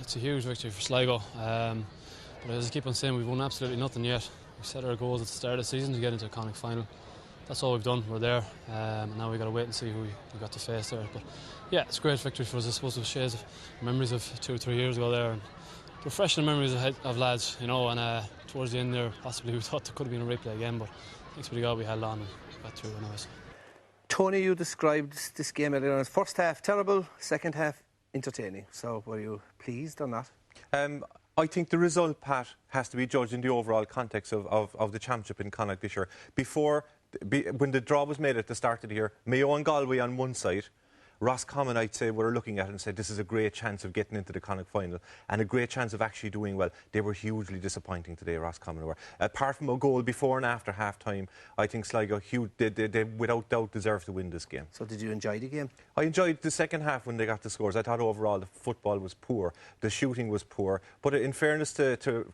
It's a huge victory for Sligo. But as I keep on saying, we've won absolutely nothing yet. We set our goals at the start of the season to get into a Connacht final. That's all we've done. We're there. Now we've got to wait and see who we got to face there. But yeah, it's a great victory for us. I suppose it shares memories of 2 or 3 years ago there. And refreshing memories of lads, you know, and towards the end there, possibly we thought there could have been a replay again, but thanks be to God we held on and got through anyways. Tony, you described this game earlier on as first half terrible, second half entertaining. So were you pleased or not? I think the result, Pat, has to be judged in the overall context of the championship in Connacht this year. When the draw was made at the start of the year, Mayo and Galway on one side, Roscommon, I'd say, were looking at it and said this is a great chance of getting into the Connacht final and a great chance of actually doing well. They were hugely disappointing today, Roscommon were. Apart from a goal before and after half-time, I think Sligo, they without doubt deserve to win this game. So did you enjoy the game? I enjoyed the second half when they got the scores. I thought overall the football was poor, the shooting was poor. But in fairness to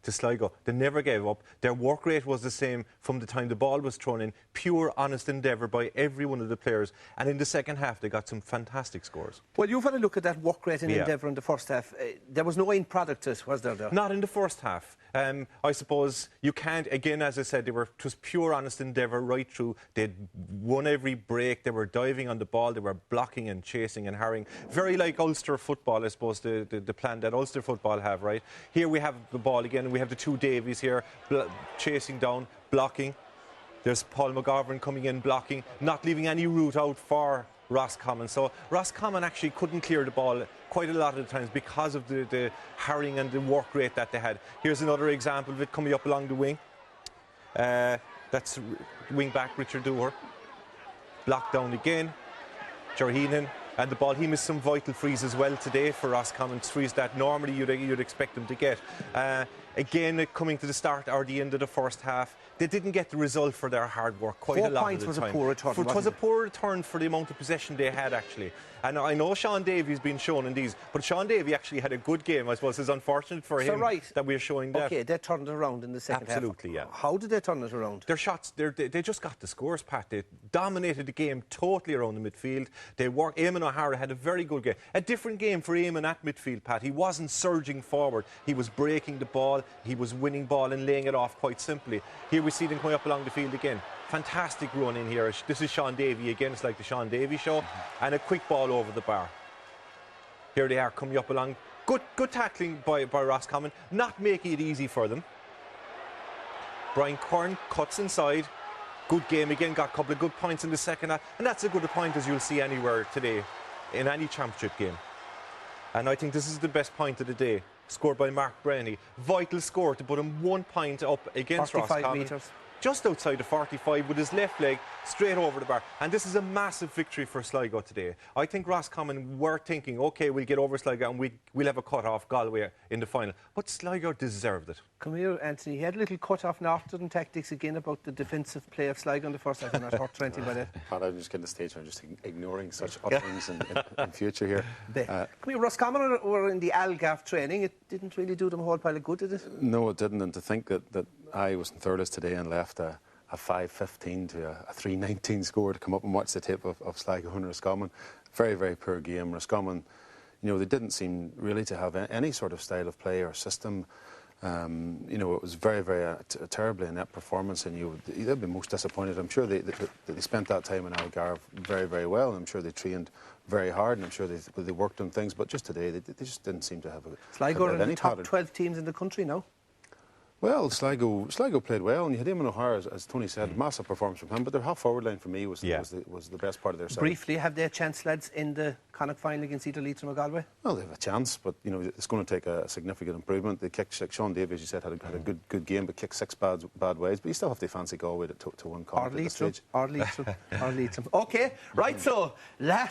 Sligo, they never gave up. Their work rate was the same from the time the ball was thrown in. Pure, honest endeavour by every one of the players. And in the second half, they got some fantastic scores. Well, you've had a look at that work rate and endeavour in the first half. There was no end product to it, was there? Not in the first half. I suppose you can't, again, as I said, it was pure honest endeavour right through. They'd won every break, they were diving on the ball, they were blocking and chasing and harrying. Very like Ulster football, I suppose, the plan that Ulster football have, right? Here we have the ball again, and we have the two Davies here, chasing down, blocking. There's Paul McGovern coming in, blocking, not leaving any route out for Roscommon. So Roscommon actually couldn't clear the ball quite a lot of the times because of the harrying and the work rate that they had. Here's another example of it coming up along the wing. That's wing back Richard Dooher. Blocked down again. Jarheenan. And the ball, he missed some vital frees as well today for Roscommon. Frees that normally you'd expect them to get. Again, coming to the start or the end of the first half, they didn't get the result for their hard work quite a lot of the time. 4 points was a poor return, wasn't it? It was a poor return for the amount of possession they had, actually. And I know Sean Davy's been shown in these, but Sean Davy actually had a good game. I suppose it's unfortunate for him that we're showing that. OK, they turned it around in the second half. Absolutely, yeah. How did they turn it around? Their shots, they just got the scores, Pat. They dominated the game totally around the midfield. Eamon O'Hara had a very good game. A different game for Eamon at midfield, Pat. He wasn't surging forward. He was breaking the ball. He was winning ball and laying it off quite simply. Here we see them coming up along the field again. Fantastic run in here. This is Sean Davy again. It's like the Sean Davy show. And a quick ball over the bar. Here they are coming up along. Good tackling by Roscommon. Not making it easy for them. Brian Kern cuts inside. Good game again. Got a couple of good points in the second half. And that's as good a point as you'll see anywhere today in any championship game. And I think this is the best point of the day. Scored by Mark Brenny. Vital score to put him 1 point up against 45 Roscommon. metres. Just outside the 45 with his left leg straight over the bar. And this is a massive victory for Sligo today. I think Roscommon were thinking, OK, we'll get over Sligo and we'll have a cut-off Galway in the final. But Sligo deserved it. Come here, Anthony. He had a little cut-off Northern tactics again about the defensive play of Sligo in the first half. I'm not hurt or anything by that. Pat, I'm just getting the stage. I'm just ignoring such utterings in future here. Come here, Roscommon were in the Algarve training. It didn't really do them a whole pile of good, did it? No, it didn't. And to think that I was in Thurles today and left a 5-15 to a 3-19 score to come up and watch the tape of Sligo and Roscommon. Very, very poor game. Roscommon, you know, they didn't seem really to have any sort of style of play or system. You know, it was very, very terribly inept performance, and they'd be most disappointed. I'm sure they spent that time in Algarve very, very well, and I'm sure they trained very hard, and I'm sure they worked on things, but just today they just didn't seem to have Sligo are in the top 12 teams in the country now. Well, Sligo played well, and you had Eamon O'Hara, as Tony said, massive performance from him. But their half-forward line for me was the best part of their side. Briefly, have they a chance, lads, in the Connacht final against either Leitrim or Galway? Well, they have a chance, but you know it's going to take a significant improvement. They kicked Sean Davies, as you said, had a good game, but kicked 6 bad ways. But you still have to fancy Galway to win Connacht at this stage. Or Leitrim. OK, right. So last.